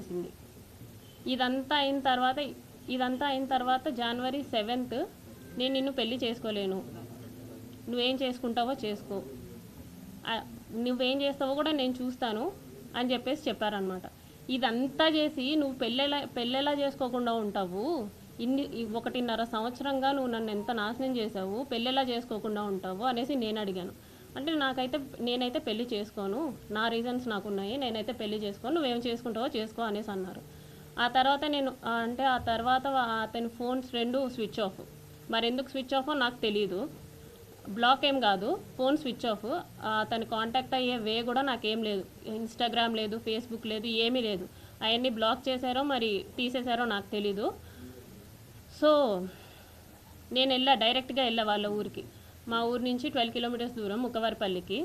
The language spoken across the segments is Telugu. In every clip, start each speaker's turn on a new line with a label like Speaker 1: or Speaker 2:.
Speaker 1: అనేసింది. ఇదంతా అయిన తర్వాత జనవరి 7th నేను నిన్ను పెళ్లి చేసుకోలేను, నువ్వేం చేసుకుంటావో చేసుకో, నువ్వేం చేస్తావో కూడా నేను చూస్తాను అని చెప్పారనమాట. ఇదంతా చేసి నువ్వు పెళ్ళెలా చేసుకోకుండా ఉంటావు, 1.5 సంవత్సరంగా నువ్వు నన్ను ఎంత నాశనం చేసావు, పెళ్ళెలా చేసుకోకుండా ఉంటావు అనేసి నేను అడిగాను. అంటే నేనైతే పెళ్లి చేసుకోను, నా రీజన్స్ నాకున్నాయి, నేనైతే పెళ్లి చేసుకోను, నువ్వేం చేసుకుంటావో చేసుకో అనేసి అన్నారు. ఆ తర్వాత అతని ఫోన్స్ 2 స్విచ్ ఆఫ్. మరి ఎందుకు స్విచ్ ఆఫో నాకు తెలియదు. బ్లాక్ ఏం కాదు, ఫోన్ స్విచ్ ఆఫ్. అతను కాంటాక్ట్ అయ్యే వే కూడా నాకేం లేదు, ఇన్స్టాగ్రామ్ లేదు, ఫేస్బుక్ లేదు, ఏమీ లేదు. అవన్నీ బ్లాక్ చేశారో మరి తీసేశారో నాకు తెలీదు. సో నేను డైరెక్ట్గా వెళ్ళా వాళ్ళ ఊరికి. మా ఊరు నుంచి 12 కిలోమీటర్స్ దూరం ముక్కవారిపల్లికి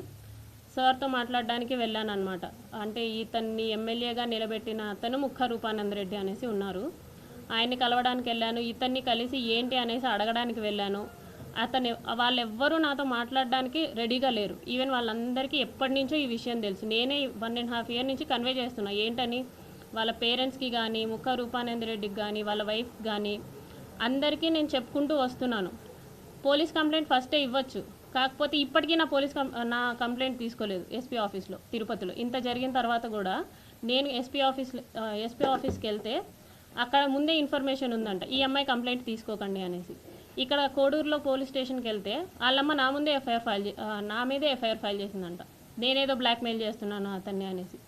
Speaker 1: సార్తో మాట్లాడడానికి వెళ్ళాను అనమాట. అంటే ఇతన్ని ఎమ్మెల్యేగా నిలబెట్టిన అతను ముక్క రూపానందరెడ్డి అనేసి ఉన్నారు, ఆయన్ని కలవడానికి వెళ్ళాను. ఇతన్ని కలిసి ఏంటి అనేసి అడగడానికి వెళ్ళాను. వాళ్ళెవ్వరూ నాతో మాట్లాడడానికి రెడీగా లేరు. ఈవెన్ వాళ్ళందరికీ ఎప్పటి నుంచో ఈ విషయం తెలుసు. నేనే 1.5 years నుంచి కన్వే చేస్తున్నా ఏంటని. వాళ్ళ పేరెంట్స్కి కానీ, ముక్క రూపానందరెడ్డికి కానీ, వాళ్ళ వైఫ్ కానీ అందరికీ నేను చెప్పుకుంటూ వస్తున్నాను. పోలీస్ కంప్లైంట్ ఫస్టే ఇవ్వచ్చు, కాకపోతే ఇప్పటికీ నా కంప్లైంట్ తీసుకోలేదు ఎస్పీ ఆఫీస్లో తిరుపతిలో. ఇంత జరిగిన తర్వాత కూడా నేను ఎస్పీ ఆఫీస్కి వెళ్తే అక్కడ ముందే ఇన్ఫర్మేషన్ ఉందంట, ఈ అమ్మాయి కంప్లైంట్ తీసుకోకండి అనేసి. ఇక్కడ కోడూరులో పోలీస్ స్టేషన్కి వెళ్తే వాళ్ళమ్మ నా మీదే ఎఫ్ఐఆర్ ఫైల్ చేసిందంట, నేనేదో బ్లాక్మెయిల్ చేస్తున్నాను అతన్ని అనేసి.